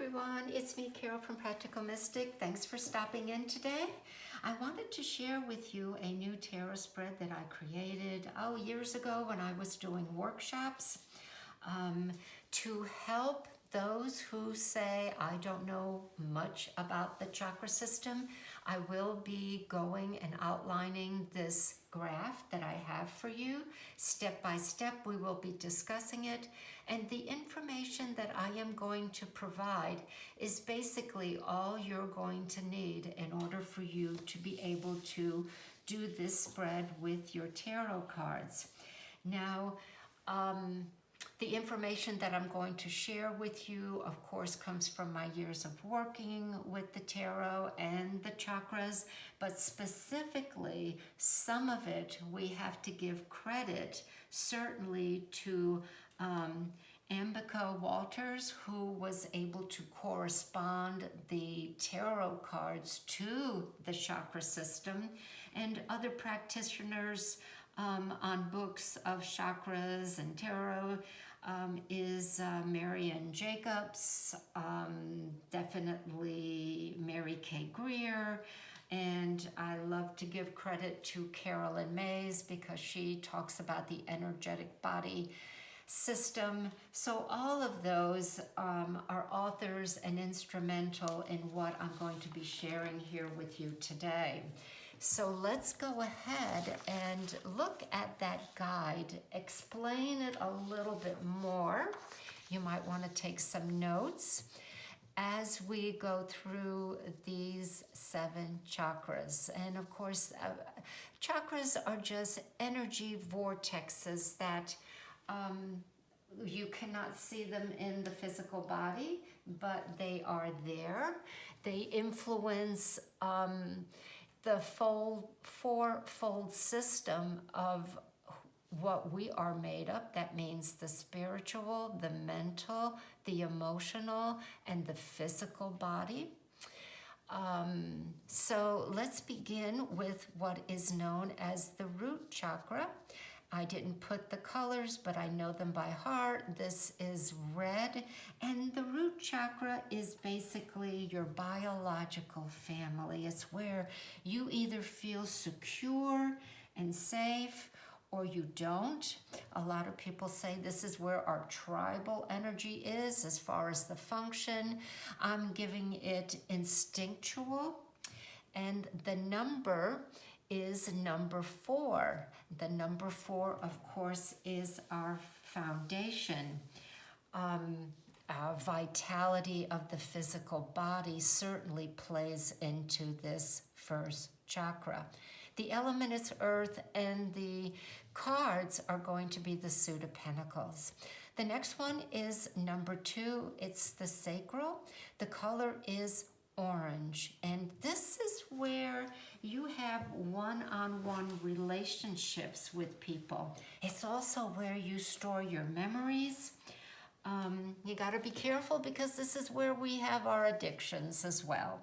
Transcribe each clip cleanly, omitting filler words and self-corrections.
everyone, it's me, Carol from Practical Mystic. Thanks for stopping in today. I wanted to share with you a new tarot spread that I created years ago when I was doing workshops to help those who say, I don't know much about the chakra system. I will be going and outlining this graph that I have for you. Step by step, we will be discussing it. And the information that I am going to provide is basically all you're going to need in order for you to be able to do this spread with your tarot cards. Now, the information that I'm going to share with you, of course, comes from my years of working with the tarot and the chakras, but specifically, some of it we have to give credit certainly to Ambika Walters, who was able to correspond the tarot cards to the chakra system, and other practitioners on books of chakras and tarot is Marian Jacobs, definitely Mary Kay Greer, and I love to give credit to Carolyn Mays because she talks about the energetic body system. So all of those are authors and instrumental in what I'm going to be sharing here with you today. So let's go ahead and look at that guide, explain it a little bit more. You might want to take some notes as we go through these 7 chakras. And of course, chakras are just energy vortexes that you cannot see them in the physical body, but they are there. They influence the fourfold system of what we are made up. That means the spiritual, the mental, the emotional, and the physical body. So let's begin with what is known as the root chakra. I didn't put the colors, but I know them by heart. This is red, and the root chakra is basically your biological family. It's where you either feel secure and safe or you don't. A lot of people say this is where our tribal energy is as far as the function. I'm giving it instinctual, and the number is number 4. The number 4, of course, is our foundation. Vitality of the physical body certainly plays into this first chakra. The element is earth, and the cards are going to be the Suit of Pentacles. The next one is number 2. It's the sacral. The color is orange, and this is where you have one-on-one relationships with people. It's also where you store your memories. You got to be careful because this is where we have our addictions as well.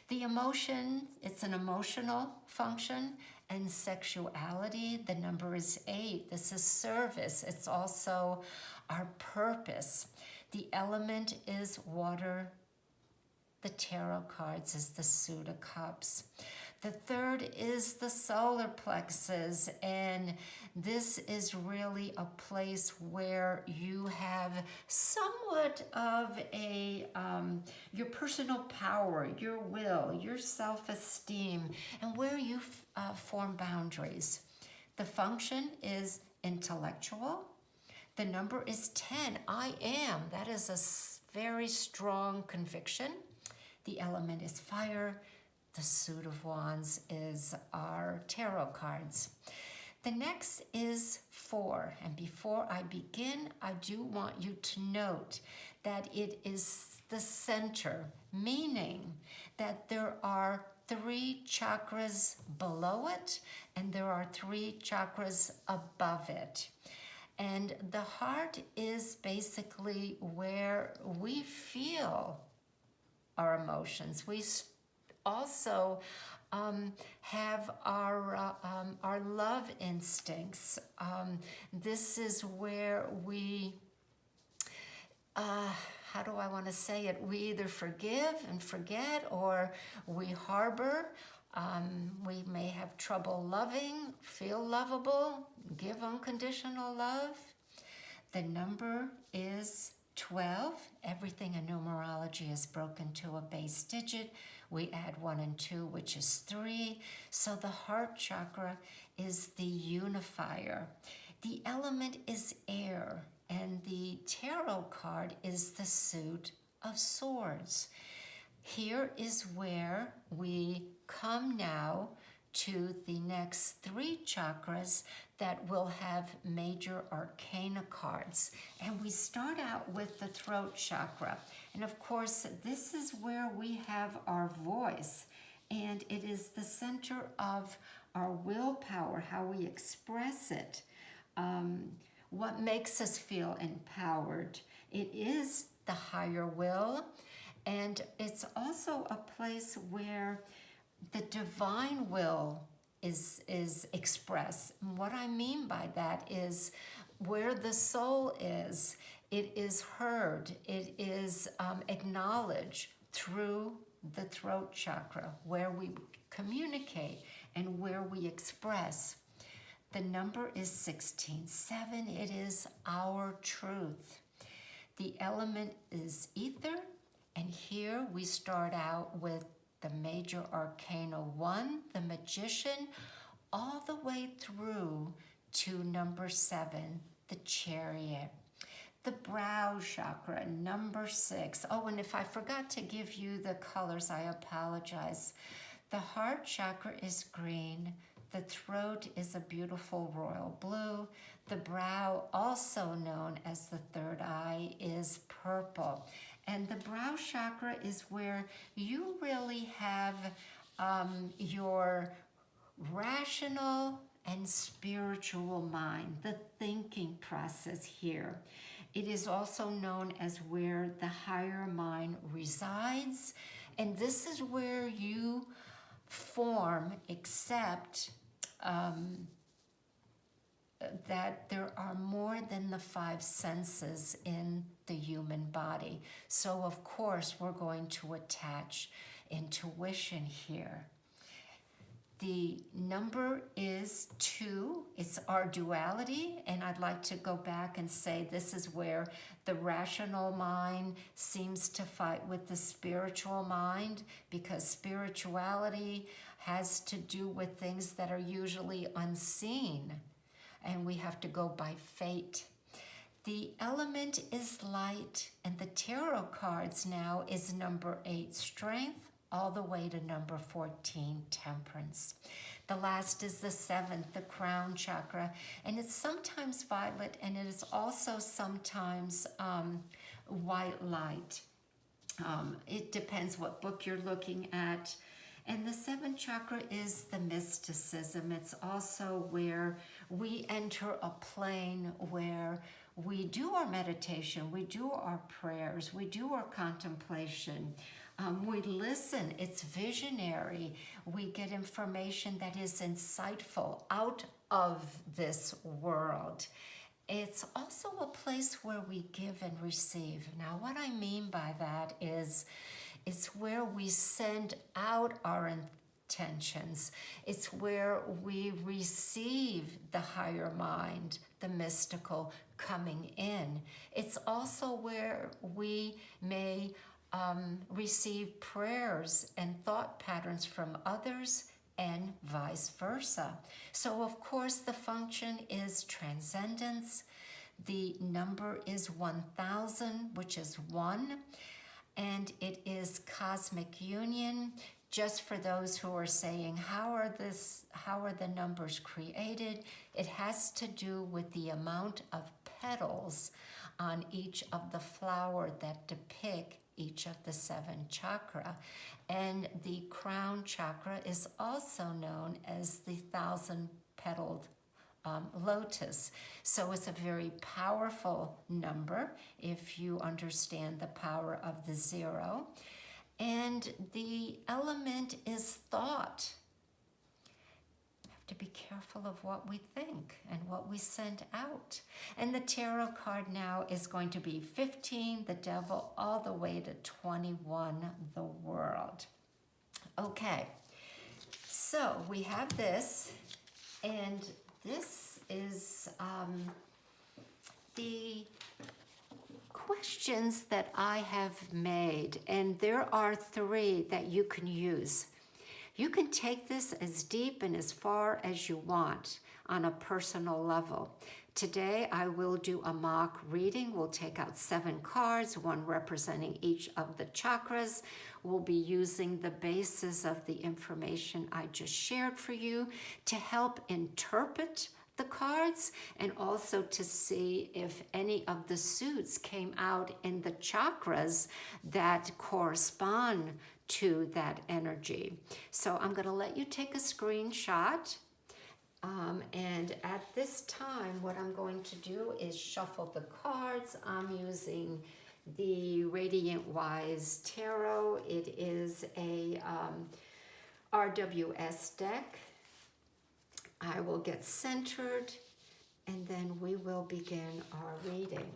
The emotion, it's an emotional function, and sexuality, the number is 8. This is service. It's also our purpose. The element is water. The tarot cards is the Suit of Cups. The third is the solar plexus, and this is really a place where you have somewhat of a your personal power, your will, your self-esteem, and where you form boundaries. The function is intellectual. The number is 10. I am. That is a very strong conviction. The element is fire. The Suit of Wands is our tarot cards. The next is 4. And before I begin, I do want you to note that it is the center, meaning that there are 3 chakras below it, and there are 3 chakras above it. And the heart is basically where we feel our emotions. We also have our love instincts. This is where we how do I want to say it? We either forgive and forget, or we harbor. We may have trouble loving, feel lovable, give unconditional love. The number is 12. Everything in numerology is broken to a base digit. We add 1 and 2, which is 3. So the heart chakra is the unifier. The element is air, and the tarot card is the suit of swords. Here is where we come now to the next 3 chakras that will have major arcana cards. And we start out with the throat chakra. And of course, this is where we have our voice. And it is the center of our willpower, how we express it, what makes us feel empowered. It is the higher will. And it's also a place where the divine will is expressed. And what I mean by that is where the soul is, it is heard, it is acknowledged through the throat chakra, where we communicate and where we express. The number is 16. 7, it is our truth. The element is ether, and here we start out with the major arcana 1, the magician, all the way through to number 7, the chariot. The brow chakra, number 6. Oh, and if I forgot to give you the colors, I apologize. The heart chakra is green. The throat is a beautiful royal blue. The brow, also known as the third eye, is purple. And the brow chakra is where you really have your rational and spiritual mind, the thinking process here. It is also known as where the higher mind resides. And this is where you form, accept that there are more than the 5 senses in the human body. So of course we're going to attach intuition here. The number is 2. It's our duality, and I'd like to go back and say this is where the rational mind seems to fight with the spiritual mind, because spirituality has to do with things that are usually unseen, and we have to go by fate. The element is light, and the tarot cards now is number 8, strength, all the way to number 14, temperance. The last is the 7th, the crown chakra, and it's sometimes violet, and it is also sometimes white light. It depends what book you're looking at. And the 7th chakra is the mysticism. It's also where we enter a plane where we do our meditation, we do our prayers, we do our contemplation. We listen, it's visionary. We get information that is insightful out of this world. It's also a place where we give and receive. Now, what I mean by that is it's where we send out our intentions. It's where we receive the higher mind, the mystical coming in. It's also where we may receive prayers and thought patterns from others, and vice versa. So of course the function is transcendence. The number is 1000, which is 1, and it is cosmic union. Just for those who are saying, how are the numbers created? It has to do with the amount of petals on each of the flower that depict each of the 7 chakra. And the crown chakra is also known as the 1,000-petaled lotus. So it's a very powerful number if you understand the power of the 0. And the element is thought. I have to be careful of what we think and what we send out. And the tarot card now is going to be 15, the devil, all the way to 21, the world. Okay, so we have this, and this is the questions that I have made, and there are 3 that you can use. You can take this as deep and as far as you want on a personal level. Today I will do a mock reading. We'll take out 7 cards, 1 representing each of the chakras. We'll be using the basis of the information I just shared for you to help interpret the cards, and also to see if any of the suits came out in the chakras that correspond to that energy. So I'm going to let you take a screenshot. And at this time, what I'm going to do is shuffle the cards. I'm using the Radiant Wise Tarot. It is a RWS deck. I will get centered, and then we will begin our reading.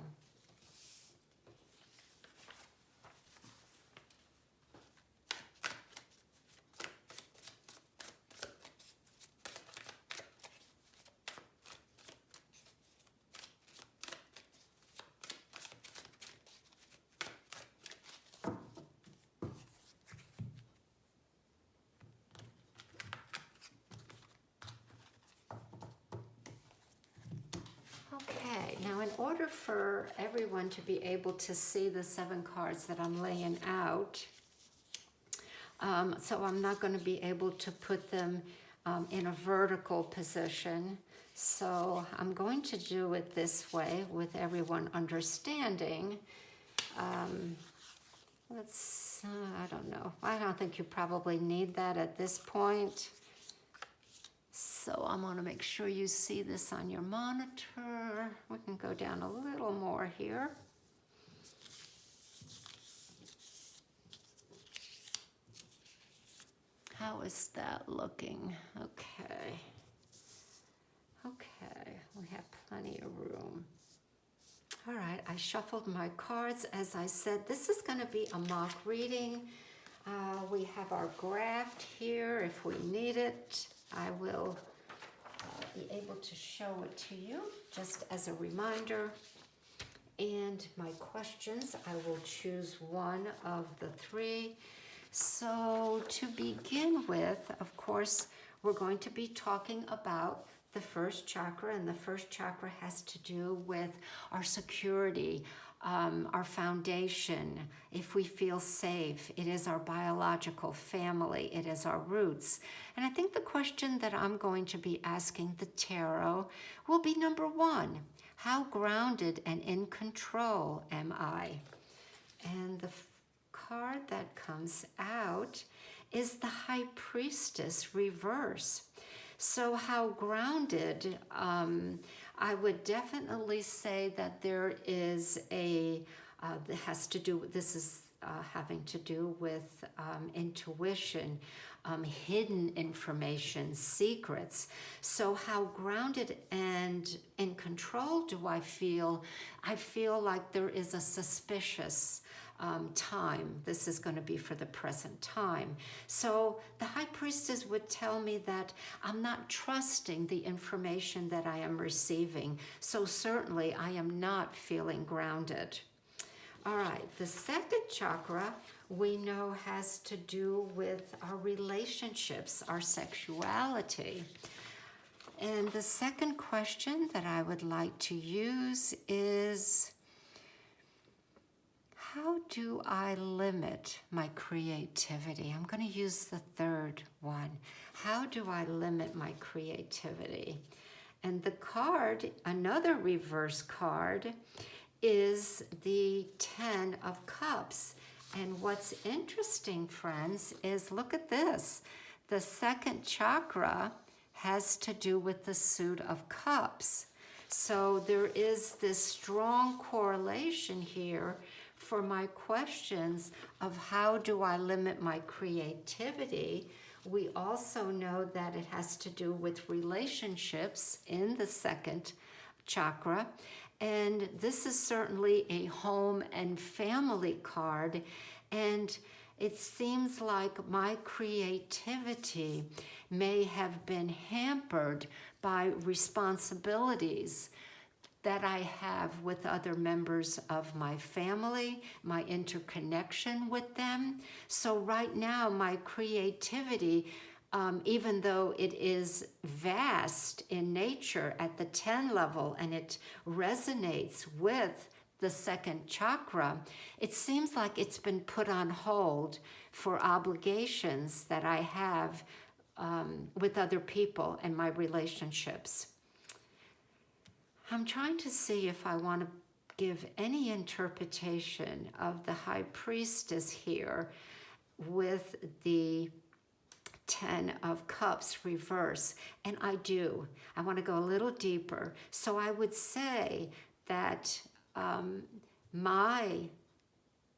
Okay, now in order for everyone to be able to see the 7 cards that I'm laying out, so I'm not going to be able to put them in a vertical position. So I'm going to do it this way with everyone understanding. I don't know. I don't think you probably need that at this point. So I'm going to make sure you see this on your monitor. We can go down a little more here. How is that looking? Okay. Okay, we have plenty of room. All right, I shuffled my cards. As I said, this is going to be a mock reading. We have our graph here. If we need it, I will be able to show it to you just as a reminder. And my questions, I will choose one of the 3. So to begin with, of course, we're going to be talking about the first chakra, and the first chakra has to do with our security, our foundation, if we feel safe. It is our biological family. It is our roots. And I think the question that I'm going to be asking the tarot will be number 1. How grounded and in control am I? And the card that comes out is the High Priestess reverse. So how grounded, I would definitely say that there is a, that has to do with, this is having to do with intuition, hidden information, secrets. So how grounded and in control do I feel? I feel like there is a suspicious time. This is going to be for the present time. So the High Priestess would tell me that I'm not trusting the information that I am receiving. So certainly I am not feeling grounded. All right, the second chakra we know has to do with our relationships, our sexuality. And the second question that I would like to use is, how do I limit my creativity? I'm going to use the third one. How do I limit my creativity? And the card, another reverse card, is the 10 of Cups. And what's interesting, friends, is look at this. The second chakra has to do with the suit of Cups. So there is this strong correlation here for my questions of how do I limit my creativity We also know that it has to do with relationships in the second chakra. And this is certainly a home and family card. And it seems like my creativity may have been hampered by responsibilities that I have with other members of my family, my interconnection with them. So right now, my creativity, even though it is vast in nature at the 10 level and it resonates with the second chakra, it seems like it's been put on hold for obligations that I have with other people and my relationships. I'm trying to see if I want to give any interpretation of the High Priestess here with the 10 of Cups reverse, and I do. I want to go a little deeper. So I would say that my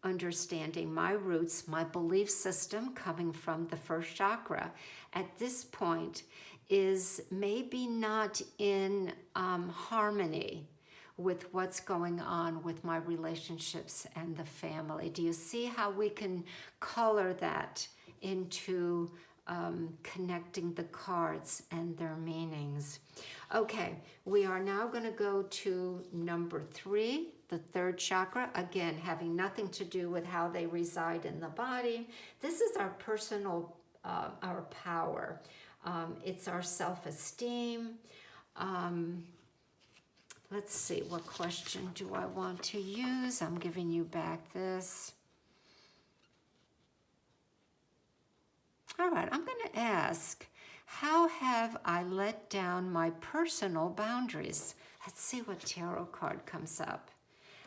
understanding, my roots, my belief system coming from the first chakra at this point is maybe not in harmony with what's going on with my relationships and the family. Do you see how we can color that into connecting the cards and their meanings? Okay, we are now going to go to number 3, the third chakra, again, having nothing to do with how they reside in the body. This is our personal, our power. It's our self-esteem. Let's see, what question do I want to use? I'm giving you back this. All right, I'm going to ask, how have I let down my personal boundaries? Let's see what tarot card comes up.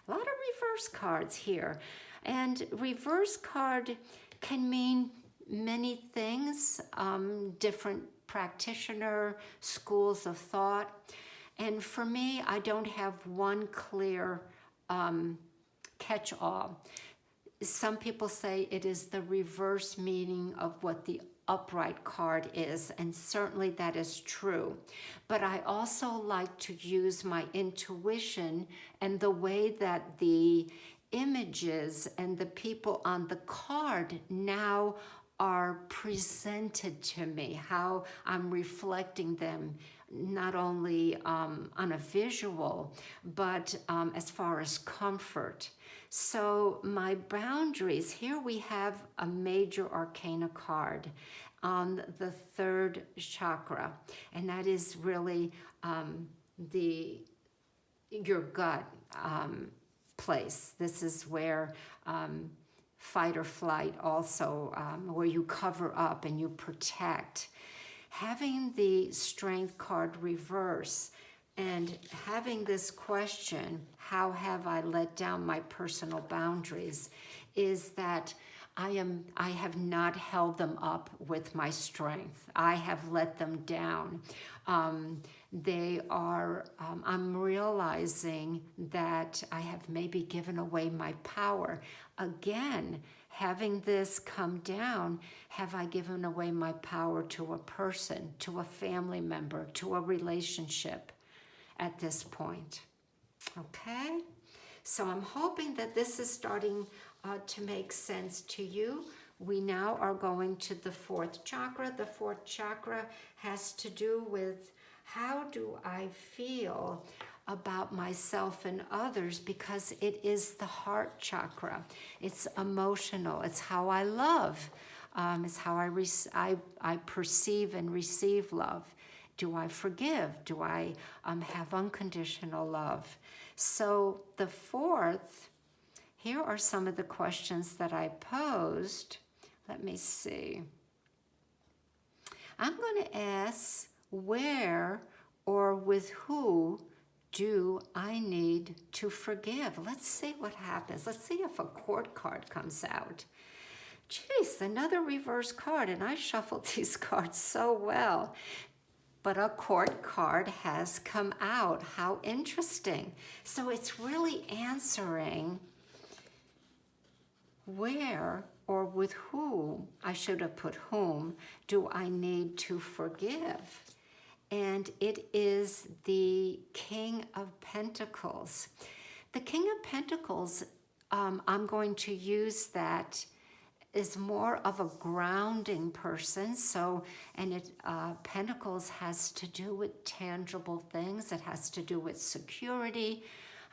A lot of reverse cards here. And reverse card can mean many things, different practitioner, schools of thought. And for me, I don't have one clear catch-all. Some people say it is the reverse meaning of what the upright card is, and certainly that is true. But I also like to use my intuition and the way that the images and the people on the card now are presented to me, how I'm reflecting them, not only on a visual, but as far as comfort. So my boundaries, here we have a major arcana card on the third chakra, and that is really your gut place. This is where fight or flight also, where you cover up and you protect. Having the strength card reverse and having this question, how have I let down my personal boundaries, is that I have not held them up with my strength. I have let them down. I'm realizing that I have maybe given away my power. Again, having this come down, have I given away my power to a person, to a family member, to a relationship at this point? Okay? So I'm hoping that this is starting to make sense to you. We now are going to the fourth chakra. The fourth chakra has to do with how do I feel about myself and others, because it is the heart chakra. It's emotional. It's how I love. It's how I perceive and receive love. Do I forgive? Do I have unconditional love? So the fourth, here are some of the questions that I posed. Let me see. I'm going to ask, where or with who do I need to forgive? Let's see what happens. Let's see if a court card comes out. Jeez, another reverse card, and I shuffled these cards so well. But a court card has come out. How interesting. So it's really answering where or with whom, I should have put whom, do I need to forgive? And it is the King of Pentacles. The King of Pentacles, I'm going to use that, is more of a grounding person. So, and Pentacles has to do with tangible things. It has to do with security.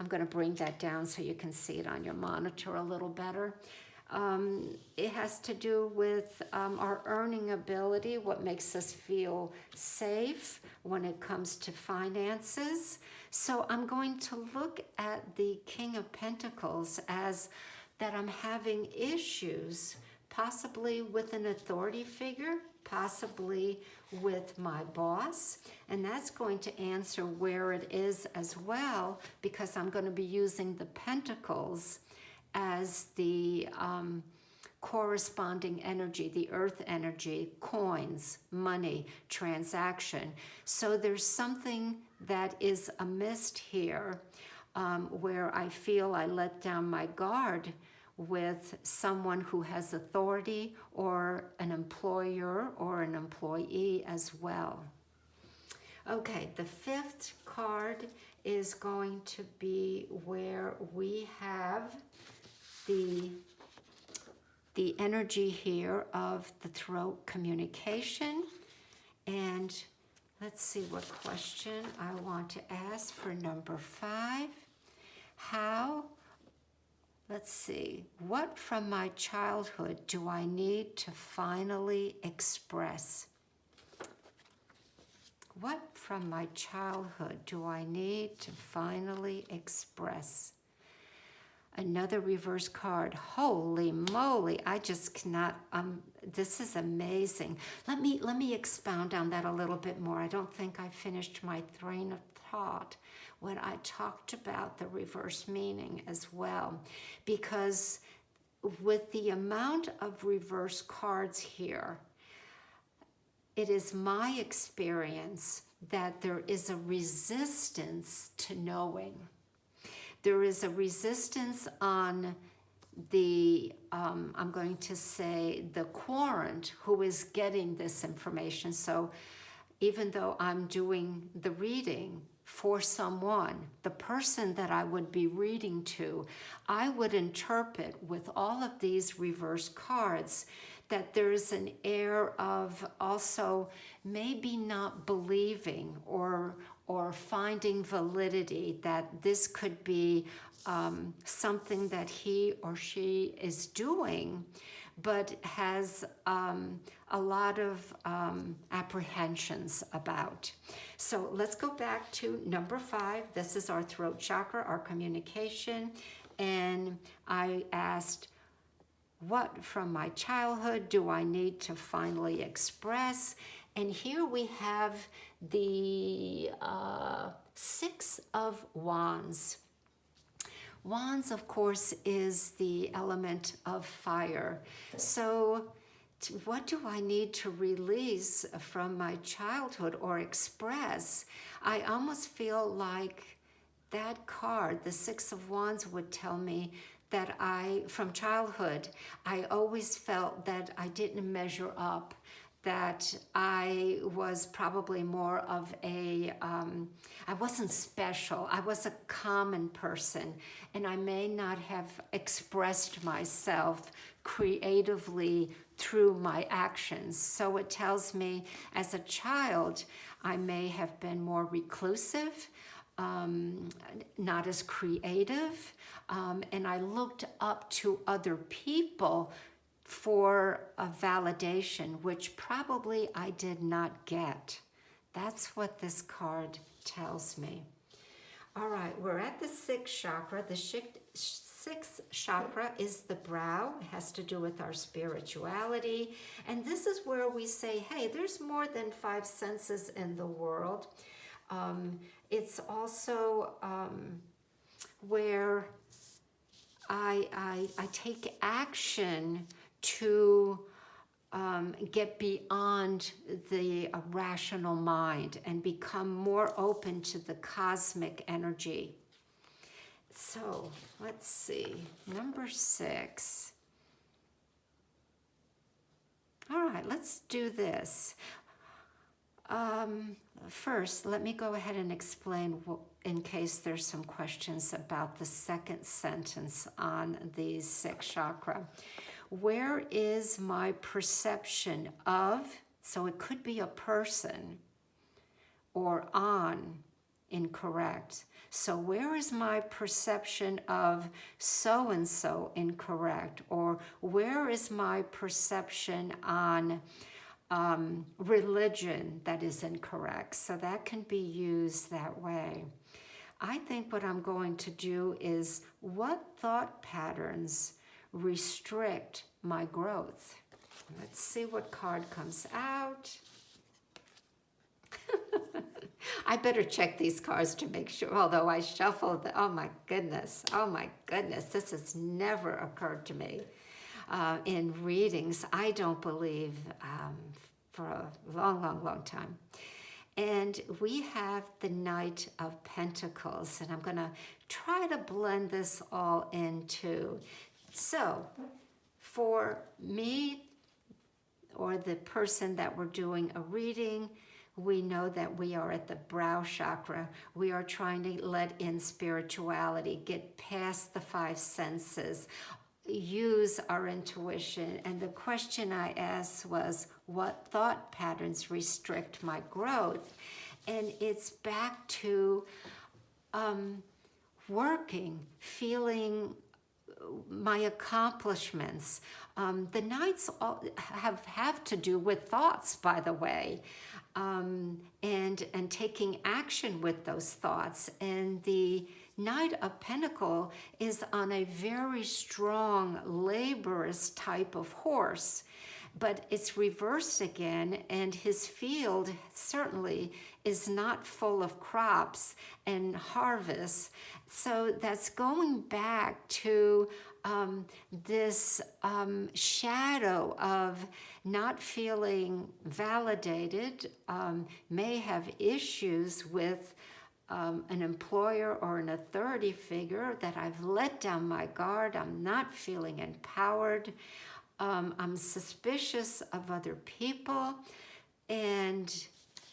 I'm going to bring that down so you can see it on your monitor a little better. It has to do with our earning ability, what makes us feel safe when it comes to finances. So I'm going to look at the King of Pentacles as that I'm having issues, possibly with an authority figure, possibly with my boss, and that's going to answer where it is as well, because I'm going to be using the Pentacles as the corresponding energy, the earth energy, coins, money, transaction. So there's something that is amiss here where I feel I let down my guard with someone who has authority, or an employer or an employee as well. Okay, the fifth card is going to be where we have the energy here of the throat communication. And let's see what question I want to ask for number 5. Let's see, what from my childhood do I need to finally express? What from my childhood do I need to finally express? Another reverse card. Holy moly, I just cannot, this is amazing. Let me expound on that a little bit more. I don't think I finished my train of thought when I talked about the reverse meaning as well, because with the amount of reverse cards here, it is my experience that there is a resistance to knowing. There is a resistance on the, I'm going to say, the querent who is getting this information. So even though I'm doing the reading for someone, the person that I would be reading to, I would interpret with all of these reverse cards that there's an air of also maybe not believing or finding validity, that this could be something that he or she is doing, but has a lot of apprehensions about. So let's go back to number 5. This is our throat chakra, our communication. And I asked, what from my childhood do I need to finally express? And here we have the 6 of Wands. Wands, of course, is the element of fire. So what do I need to release from my childhood or express? I almost feel like that card, the 6 of Wands, would tell me that from childhood, I always felt that I didn't measure up, that I was probably more of I wasn't special. I was a common person, and I may not have expressed myself creatively through my actions. So it tells me as a child, I may have been more reclusive, not as creative, and I looked up to other people for a validation, which probably I did not get. That's what this card tells me. All right, we're at the 6th chakra. The 6th chakra is the brow. It has to do with our spirituality. And this is where we say, hey, there's more than 5 senses in the world. It's also where I take action to get beyond the rational mind and become more open to the cosmic energy. So let's see, number 6. All right, let's do this. First, let me go ahead and explain, in case there's some questions about the second sentence on the sixth chakra. Where is my perception of, so it could be a person, or on, incorrect. So where is my perception of so-and-so incorrect? Or where is my perception on religion that is incorrect? So that can be used that way. I think what I'm going to do is, what thought patterns restrict my growth? Let's see what card comes out. I better check these cards to make sure, although I shuffled, oh my goodness, this has never occurred to me in readings, I don't believe, for a long time. And we have the Knight of Pentacles, and I'm going to try to blend this all in too. So, for me, or the person that we're doing a reading, we know that we are at the brow chakra. We are trying to let in spirituality, get past the five senses, use our intuition. And the question I asked was, what thought patterns restrict my growth? And it's back to working, feeling my accomplishments. The Knights have to do with thoughts, by the way, and taking action with those thoughts. And the Knight of Pentacles is on a very strong, laborious type of horse, but it's reversed again, and his field certainly is not full of crops and harvests. So that's going back to this shadow of not feeling validated, may have issues with an employer or an authority figure, that I've let down my guard, I'm not feeling empowered, I'm suspicious of other people. And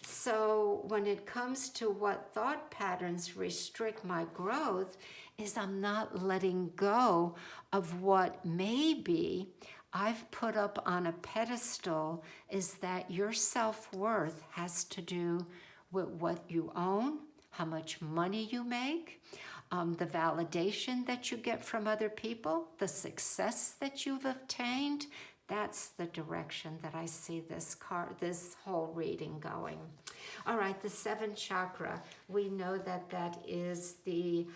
so when it comes to what thought patterns restrict my growth, is I'm not letting go of what maybe I've put up on a pedestal, is that your self-worth has to do with what you own, how much money you make, the validation that you get from other people, the success that you've obtained. That's the direction that I see this whole reading going. All right, the seventh chakra. We know that that is the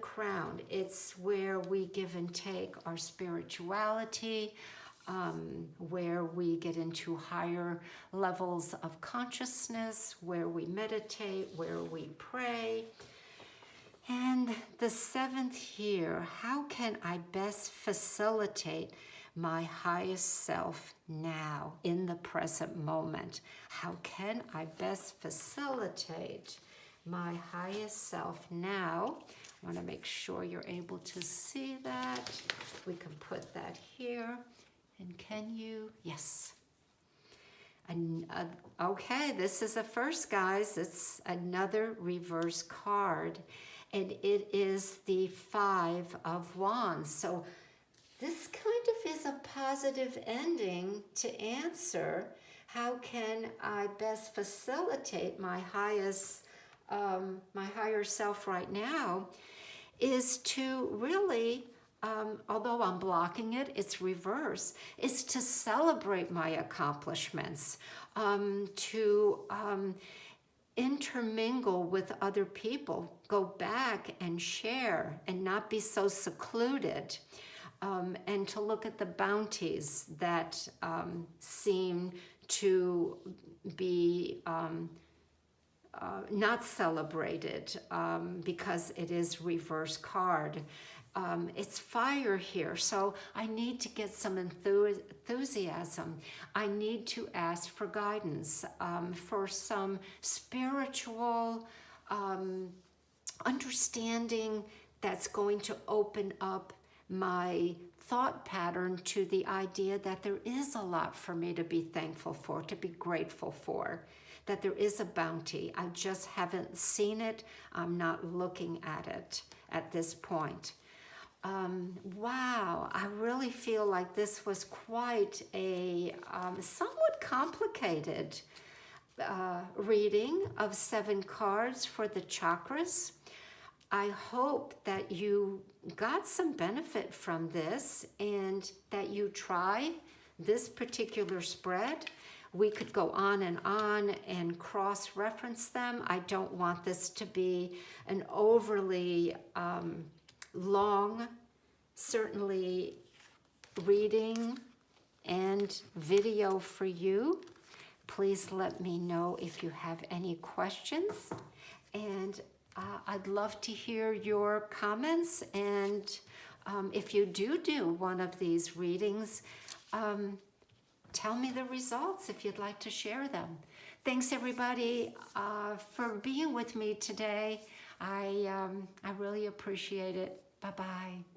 crown. It's where we give and take our spirituality, where we get into higher levels of consciousness, where we meditate, where we pray. And the seventh here, how can I best facilitate my highest self now, in the present moment? How can I best facilitate my highest self now? I want to make sure you're able to see that. We can put that here. And can you? Yes. And, okay, this is the first, guys. It's another reverse card. And it is the Five of Wands. So this kind of is a positive ending to answer, how can I best facilitate my highest, my higher self right now, is to really, although I'm blocking it, it's reverse, is to celebrate my accomplishments, to intermingle with other people, go back and share and not be so secluded, and to look at the bounties that seem to be not celebrated because it is reverse card. It's fire here, so I need to get some enthusiasm. I need to ask for guidance, for some spiritual understanding that's going to open up my thought pattern to the idea that there is a lot for me to be thankful for, to be grateful for, that there is a bounty. I just haven't seen it. I'm not looking at it at this point. Wow, I really feel like this was quite a somewhat complicated reading of 7 cards for the chakras. I hope that you got some benefit from this and that you try this particular spread. We could go on and cross-reference them. I don't want this to be an overly long, certainly, reading and video for you. Please let me know if you have any questions, and I'd love to hear your comments. And if you do one of these readings, tell me the results if you'd like to share them. Thanks everybody for being with me today. I really appreciate it. Bye-bye.